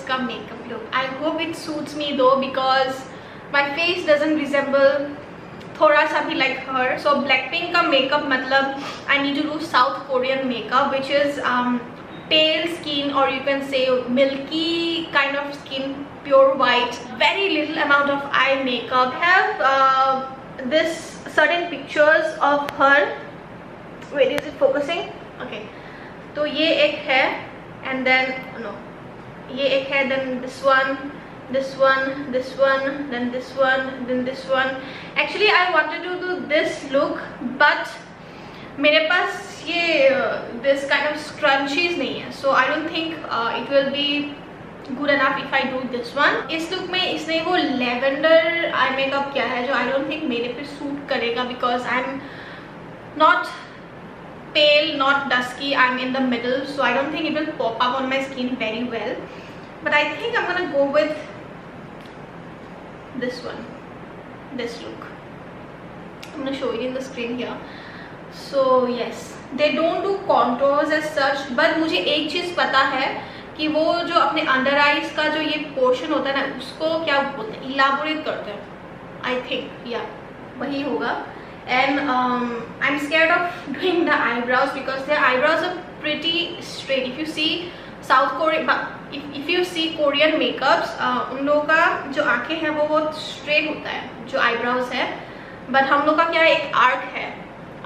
उसका makeup look. I hope it suits me though because my face doesn't resemble थोड़ा सा भी like her. So Blackpink का makeup मतलब I need to do South Korean makeup which is pale skin, or you can say milky kind of skin, pure white, very little amount of eye makeup. I have this certain pictures of her. Wait, is it focusing? Okay, तो ये एक है, and then no, ये एक है, then this one, this one, this one, then this one, then this one. Actually I wanted to do this look but मेरे पास ये this kind of scrunchies नहीं है, so I don't think it will be good enough if I do this one. इस look में इसने वो lavender eye makeup किया है जो I don't think मेरे पे suit करेगा because I'm not pale, not dusky, I'm in the middle, so I don't think it will pop up on my skin very well. But I think I'm gonna go with this one, this look. I'm gonna show it in the screen here. So yes, they don't do contours as such, but मुझे एक चीज़ पता है कि वो जो अपने under eyes का जो ये पोर्शन होता है ना, उसको क्या बोलते हैं, इलाबोरेट करते हैं. I think या वही होगा. And I'm scared of doing the eyebrows because their eyebrows are pretty straight. If you see South Korea, if you see Korean makeups, उन लोगों का जो आंखें हैं वो बहुत straight होता है, जो eyebrows है. But हम लोग का क्या है, एक arc है,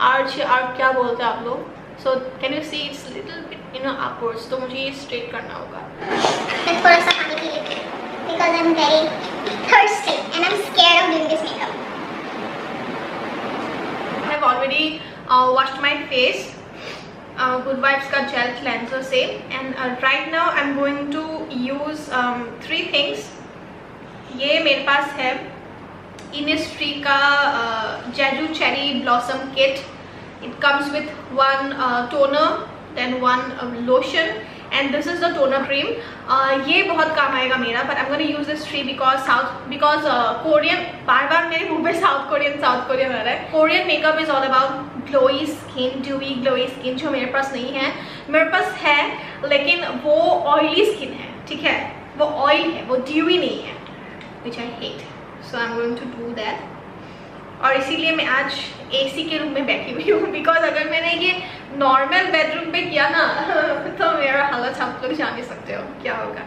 arch क्या बोलते हैं आप लोग. So can you see it's little bit upwards, तो मुझे ये straight करना होगा. थोड़ा सा पानी पी लेती हूँ because I'm very thirsty and I'm scared of doing this makeup. I have already washed my face. Good Vibes का gel cleanser से, and right now I'm going to use 3 things. ये मेरे पास है Innisfree का Jeju Cherry Blossom Kit. It comes with one toner, then one lotion, and this is the toner cream. ये बहुत काम आएगा मेरा, but I'm going to use this 3 because Korean, बार मेरे मुंह पे South Korean आ रहा है. Korean makeup is all about glowy skin, dewy glowy skin, जो मेरे पास नहीं है. मेरे पास है लेकिन वो oily skin है, ठीक है, वो oil है, वो dewy नहीं है, which I hate. So I'm going to do that. और इसीलिए मैं आज AC के रूम में बैठी हुई हूँ because अगर मैंने ये नॉर्मल बेडरूम पे किया ना तो मेरा हालत आप लोग जान ही सकते हो क्या होगा.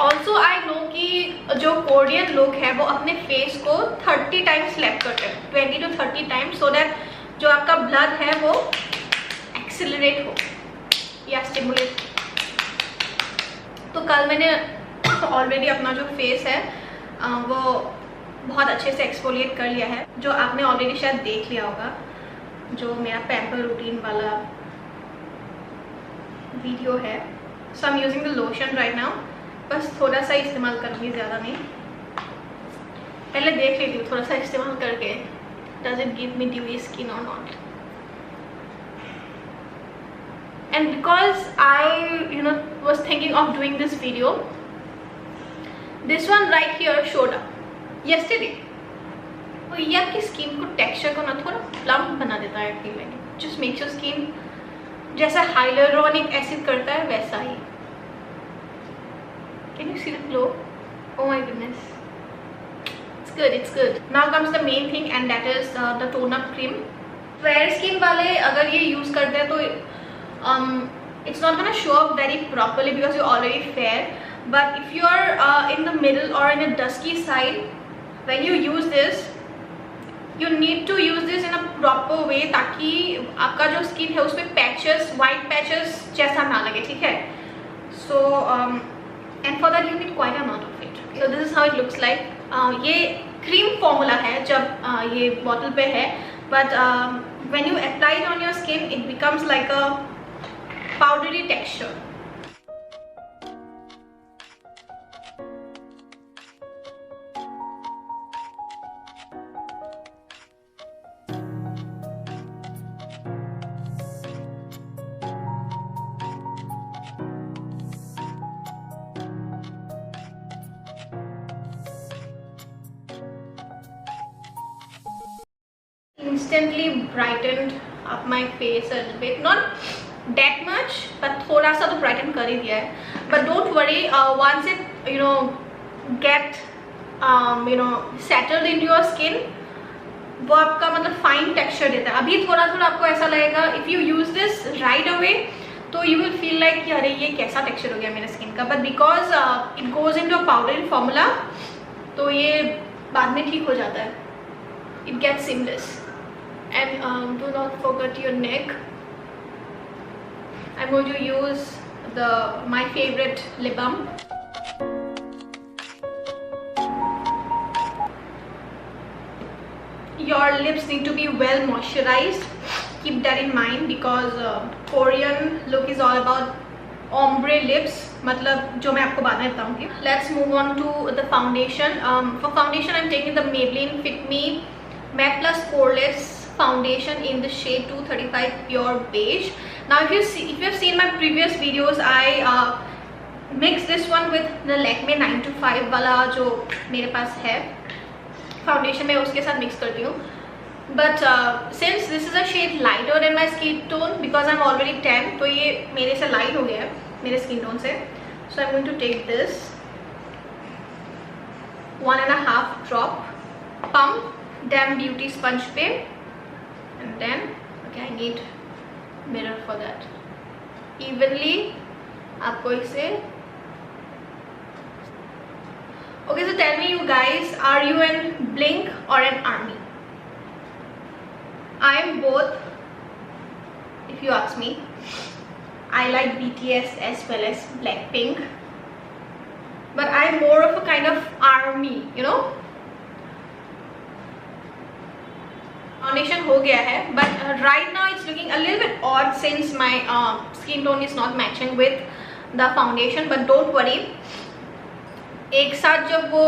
ऑल्सो आई नो कि जो कोरियन लोग हैं वो अपने फेस को 30 टाइम्स स्लैप करते हैं, 20 to 30 टाइम्स, सो दैट जो आपका ब्लड है वो एक्सिलरेट हो या स्टिमुलेट. तो कल मैंने ऑलरेडी अपना जो फेस है वो बहुत अच्छे से एक्सफोलिएट कर लिया है, जो आपने ऑलरेडी शायद देख लिया होगा, जो मेरा पैम्पर रूटीन वाला वीडियो है. So I am using the lotion right now. बस थोड़ा सा इस्तेमाल करूँगी, ज़्यादा नहीं. पहले देख लेती हूँ थोड़ा सा इस्तेमाल करके, does it give me dewy skin or not. And because I was thinking of doing this video, this one right here showed up yesterday. वो ये आपकी स्किन को टेक्सचर को ना थोड़ा प्लम्प बना देता है. I feel like just makes your skin जैसा hyaluronic acid करता है वैसा ही. Can you see the glow? Oh my goodness, it's good, it's good. Now comes the main thing, and that is the tone-up cream. Fair skin वाले अगर ये use करते हैं तो it's not gonna show up very properly because you're already fair. But if you are in the middle or in a dusky side, when you use this, you need to use this in a proper way ताकि आपका जो skin है उसमें patches, white patches जैसा ना लगे, ठीक है. So and for that you need quite a amount of it. So this is how it looks like. ये cream formula है जब ये bottle पे है, but when you apply it on your skin, it becomes like a powdery texture. instantly brightened up my face a little bit. Not that much, but थोड़ा सा तो brighten कर ही दिया है. But don't worry, once it get settled into your skin, वो आपका मतलब fine texture देता है. अभी थोड़ा थोड़ा आपको ऐसा लगेगा. If you use this right away तो यू विल फील लाइक कि अरे ये कैसा टेक्सचर हो गया मेरे स्किन का. But because it goes into a powder formula, तो ये बाद में ठीक हो जाता है. It gets seamless. And do not forget your neck. I am going to use my favourite lip balm. Your lips need to be well moisturized. Keep that in mind because Korean look is all about ombre lips. मतलब जो मैं आपको बाद में बताऊंगी. Let's move on to the foundation. For foundation, I'm taking the Maybelline Fit Me Matte Plus Poreless foundation in the shade 235 Pure Beige. Now, if you have seen my previous videos, I mixed this one with the Lakme 925 वाला जो मेरे पास है foundation, में उसके साथ mix करती हूँ. But since this is a shade lighter than my skin tone because I am already tan, तो ये मेरे से लाइट हो गया है मेरे स्किन टोन से. So I am going to take this 1.5 drop pump damp beauty sponge पे, and then okay I need mirror for that. Evenly आपको इसे. Okay, so tell me you guys, are you in Blink or an ARMY? I am both, if you ask me. I like BTS as well as Blackpink, but I'm more of a kind of ARMY, you know. Foundation हो गया है, but right now it's looking a little bit odd since my skin tone is not matching with the foundation. But don't worry, एक साथ जब वो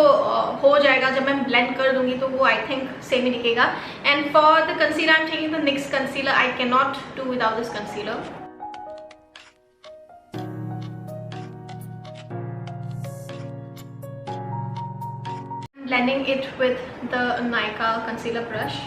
हो जाएगा, जब मैं ब्लेंड कर दूंगी तो वो आई थिंक सेम ही दिखेगा. And for the concealer I am taking the NYX concealer. I can not do without this concealer. Blending it with the Nykaa concealer brush.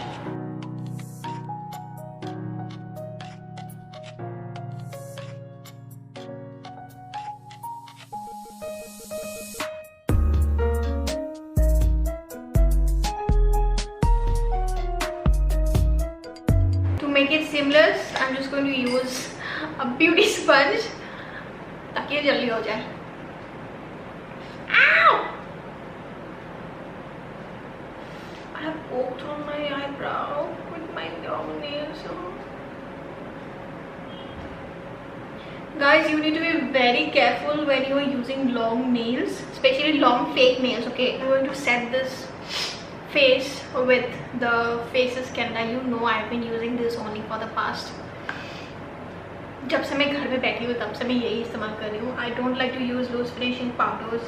Make it seamless, I'm just going to use a beauty sponge ताकि ये जल्दी हो जाए. Ow! I have poked on my eyebrow with my long nails. Guys, you need to be very careful when you are using long nails, especially long fake nails. Okay, I'm going to set this face with the Faces Canada. You know I've been using this only for the past, जब से मैं घर में बैठी हूँ तब से मैं यही इस्तेमाल कर रही हूँ. I don't like to use loose finishing powders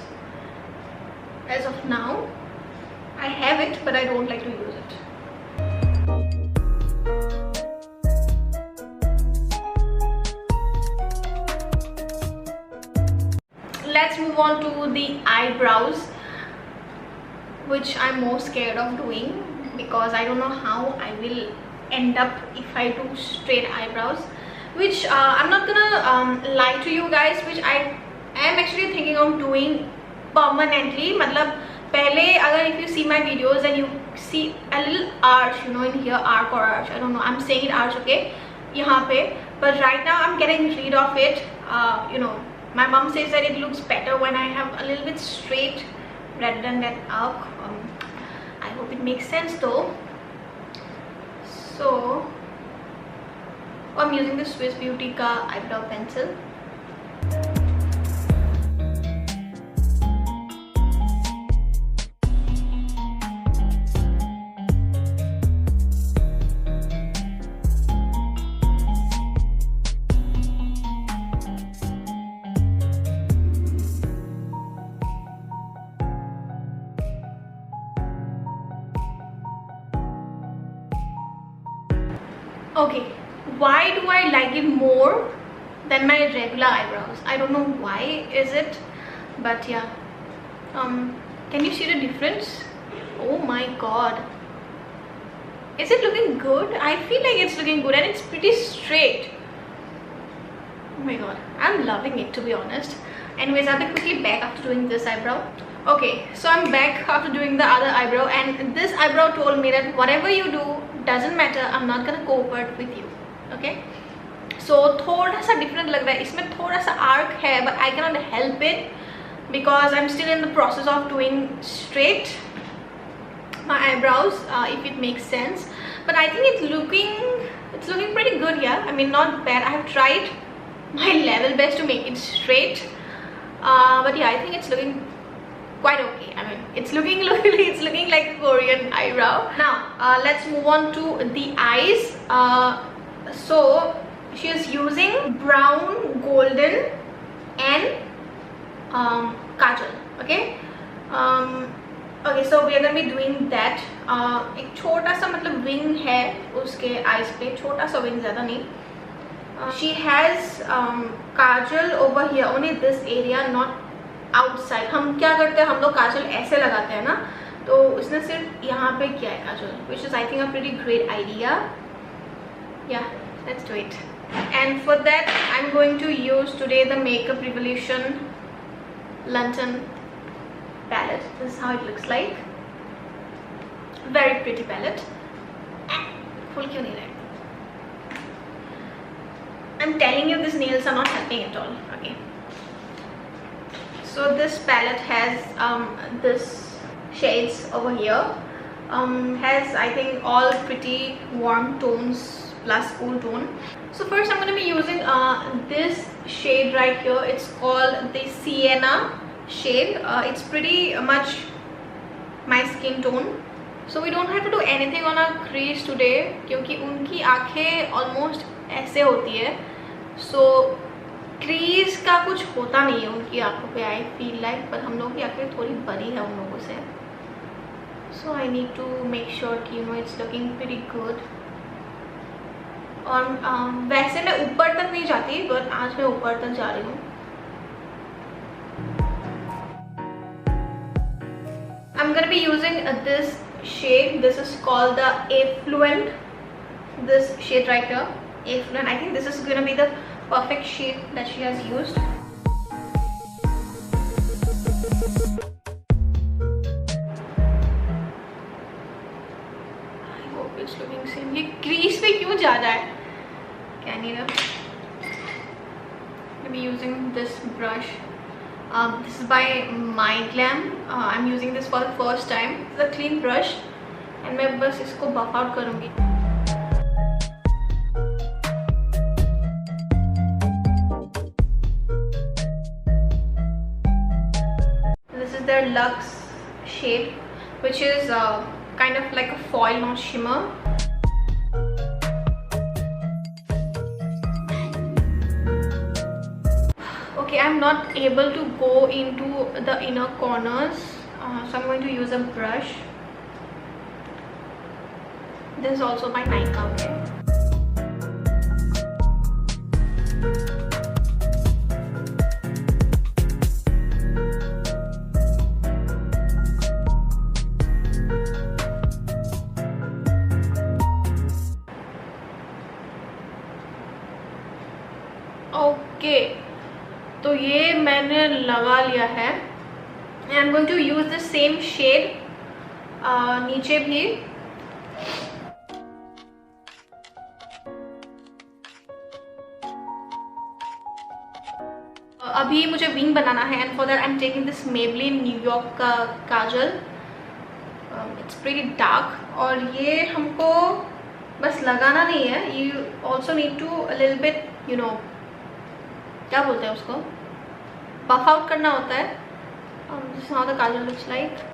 as of now. I have it but I don't like to use it. Let's move on to the eyebrows, which I'm more scared of doing because I don't know how I will end up if I do straight eyebrows, which I'm not gonna lie to you guys, which I am actually thinking of doing permanently. मतलब पहले अगर if you see my videos and you see a little arch, you know, in here, arc or arch, I don't know, I'm saying it arch, okay, यहाँ पे. But right now I'm getting rid of it. You know, my mom says that it looks better when I have a little bit straight rather than that arc. I hope it makes sense though. So I'm using the Swiss Beauty का eyebrow pencil. Okay, why do I like it more than my regular eyebrows? I don't know why is it, but yeah. Can you see the difference? Oh my god, Is it looking good? I feel like it's looking good and it's pretty straight. Oh my god, I'm loving it, to be honest. Anyways, I'll be quickly back after doing this eyebrow. Okay, so I'm back after doing the other eyebrow, and this eyebrow told me that whatever you do doesn't matter, I'm not gonna cooperate with you. Okay, so थोड़ा सा different लग रहा है, इसमें थोड़ा सा arc है, but I cannot help it because I'm still in the process of doing straight my eyebrows, if it makes sense. But I think it's looking pretty good. Yeah, I mean, not bad. I have tried my level best to make it straight, but yeah, I think it's looking quite okay. I mean, it's looking like a Korean eyebrow. Now let's move on to the eyes. So she is using brown, golden and kajal. Okay, okay, so we are going to be doing that. एक छोटा सा मतलब wing है उसके eyes पे, छोटा सा wing, ज़्यादा नहीं. She has kajal over here, only this area, not outside. हम क्या करते हैं, हम लोग काजल ऐसे लगाते हैं ना, तो उसने सिर्फ यहाँ पे किया है काजल, which is I think a pretty great idea. Yeah, let's do it. And for that I'm going to use today the Makeup Revolution Lantern palette. This is how it looks like. Very pretty palette. Full क्यों नहीं रहा? I'm telling you, these nails are not helping at all. Okay. So this palette has this shades over here. Has I think all pretty warm tones plus cool tone. So first I'm going to be using this shade right here. It's called the Sienna shade. It's pretty much my skin tone. So we don't have to do anything on our crease today क्योंकि उनकी आँखें almost ऐसे होती है. So crease का कुछ होता नहीं है उनकी आँखों पे, I feel like, but हम लोग की आँखें थोड़ी बड़ी है उन लोगों से. So I need to make sure कि it's looking pretty good. और वैसे मैं ऊपर तक नहीं जाती, but आज मैं ऊपर तक जा रही हूँ. I'm gonna be using this shade. This is called the Affluent. This shade right here, Affluent. I think this is gonna be the perfect shade that she has used. I hope it's looking same. ये crease पे क्यों जा रहा है? Can you know? I'm be using this brush. This is by MyGlam. I'm using this for the first time. It's a clean brush, and मैं बस इसको buff out करूँगी. This is their Luxe shade, which is kind of like a foil, not shimmer. Okay, I'm not able to go into the inner corners, so I'm going to use a brush. This is also by Nykaa. Okay. Okay. तो ये मैंने लगा लिया है. I am going to use the same shade नीचे भी. अभी मुझे विंग बनाना है, and for that I'm taking this Maybelline New York का काजल. It's pretty dark, और ये हमको बस लगाना नहीं है. You also need to a little bit, you know, क्या बोलते हैं उसको, बफ आउट करना होता है. This is how the kajal looks like.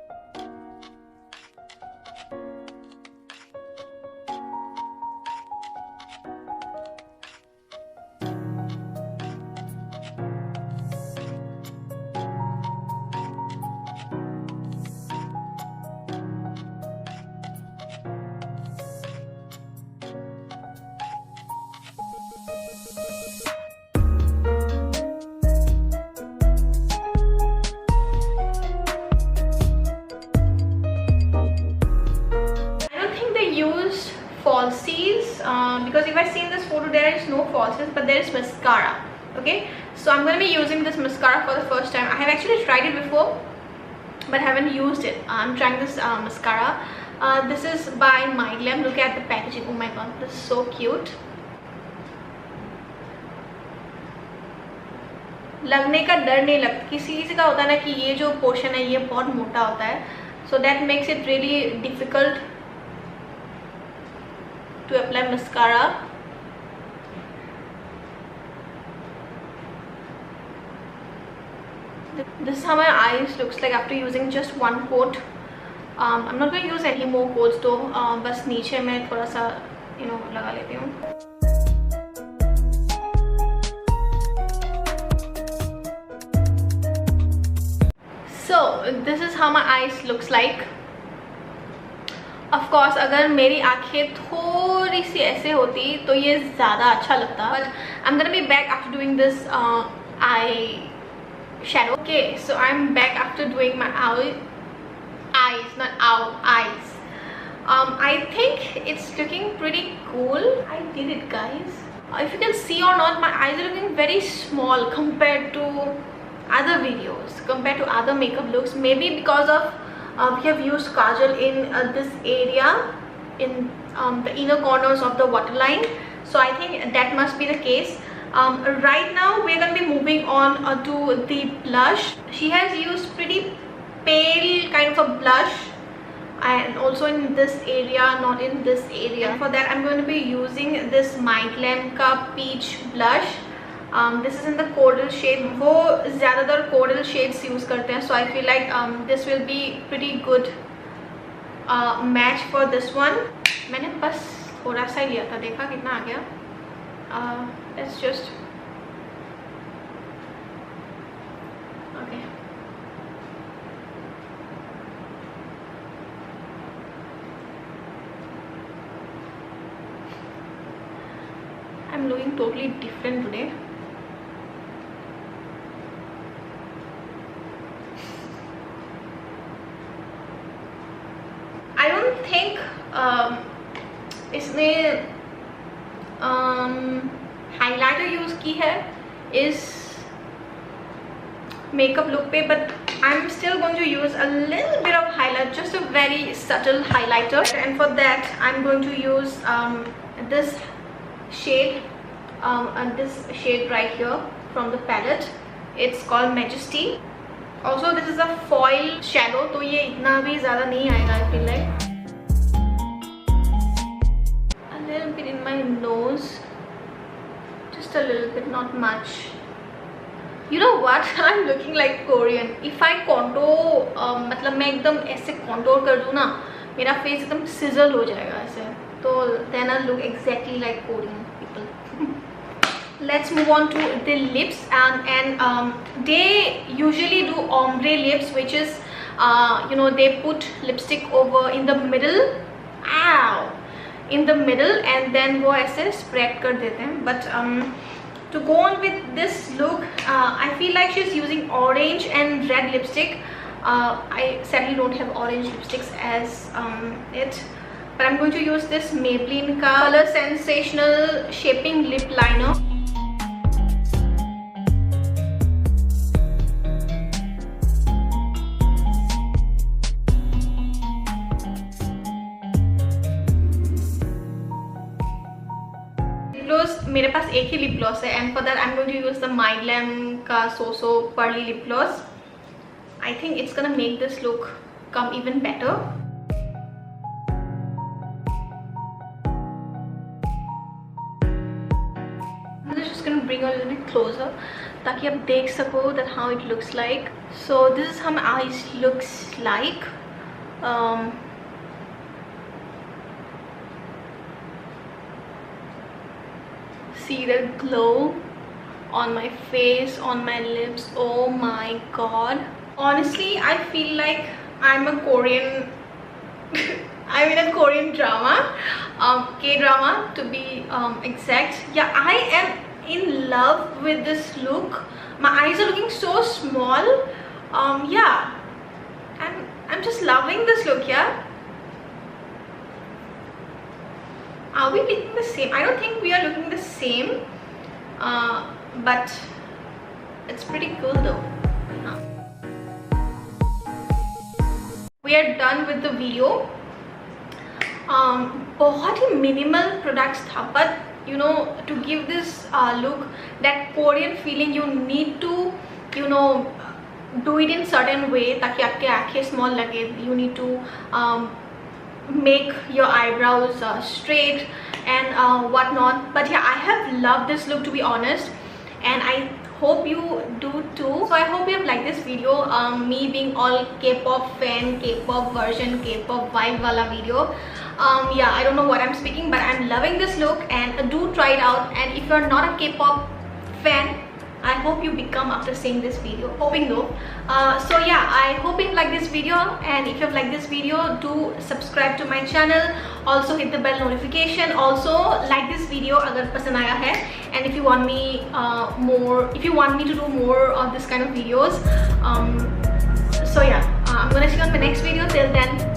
photo there is no falsies, but there is mascara. Okay, so I'm going to be using this mascara for the first time. I have actually tried it before, but haven't used it. I'm trying this mascara. This is by My Glam. Look at the packaging. Oh my god, this is so cute. लगने का डर नहीं लगता. किसी किसी का होता है ना कि ये जो पोर्शन है ये बहुत मोटा होता है, so that makes it really difficult to apply mascara. This is how my eyes looks like after using just one coat. I'm not going to use any more coats though. बस नीचे मैं थोड़ा सा लगा लेती हूँ. So this is how my eyes looks like. Of course अगर मेरी आँखें थोड़ी सी ऐसे होती तो ये ज़्यादा अच्छा लगता. But I'm gonna be back after doing this eye shadow. Okay, so I'm back after doing my eyes, not eyes. I think it's looking pretty cool. I did it, guys. If you can see or not, my eyes are looking very small compared to other videos, compared to other makeup looks. Maybe because of we have used kajal in this area, in the inner corners of the waterline, so I think that must be the case. Right now we're going to be moving on to the blush. She has used pretty pale kind of a blush, and also in this area, not in this area. For that I'm going to be using this My Glam ka peach blush. This is in the coral shade. वो ज़्यादातर coral shades use करते हैं, so I feel like this will be pretty good match for this one. मैंने बस थोड़ा सा ही लिया था, देखा कितना आ गया. Let's just okay. I'm looking totally different today. I don't think इसने हाइलाइटर यूज की है इस मेकअप लुक पे, but I'm still going to use a little bit of highlight, just a very subtle highlighter, and for that I'm going to use this shade, this shade right here from the palette. It's called Majesty. Also this is a foil shadow, तो ये इतना भी ज़्यादा नहीं आएगा. I feel like a little bit in my nose, just a little bit, not much. You know what? I'm looking like Korean. If I contour, मतलब मैं एकदम ऐसे contour कर दूँ ना, मेरा face एकदम sizzle हो जाएगा ऐसे, तो then I look exactly like Korean people. Let's move on to the lips, and they usually do ombre lips, which is they put lipstick over in the middle, in the middle, and then वो ऐसे spread कर देते हैं. But to go on with this look, I feel like she's using orange and red lipstick. I sadly don't have orange lipsticks as it, but I'm going to use this Maybelline ka Color Sensational Shaping Lip Liner. मेरे पास एक ही lip gloss है, and for that I'm going to use the My Glam का So Pearly lip gloss. I think it's gonna make this look come even better. I'm just gonna bring a little bit closer ताकि आप देख सको that how it looks like. So this is how my eyes looks like. See the glow on my face, on my lips. Oh my god, honestly I feel like I'm a Korean I'm in a Korean drama, K-drama to be exact. Yeah, I am in love with this look. My eyes are looking so small. Yeah, I'm just loving this look. Yeah, Are we looking the same? I don't think we are looking the same, but it's pretty cool though. We are done with the video. बहुत ही minimal products था, but you know, to give this look, that Korean feeling, you need to, you know, do it in certain way ताकि आपके आँखें small लगे. You need to make your eyebrows straight and whatnot. But yeah, I have loved this look, to be honest, and I hope you do too. So I hope you have liked this video, me being all K-pop fan, K-pop version, K-pop vibe wala video. Yeah, I don't know what I'm speaking, but I'm loving this look, and do try it out. And if you're not a K-pop fan, I hope you become after seeing this video, hoping though. So yeah, I hope you like this video, and if you have liked this video, do subscribe to my channel. Also hit the bell notification. Also like this video agar pasand aaya hai, and if you want me to do more of this kind of videos. So yeah, I'm gonna see you on my next video. Till then,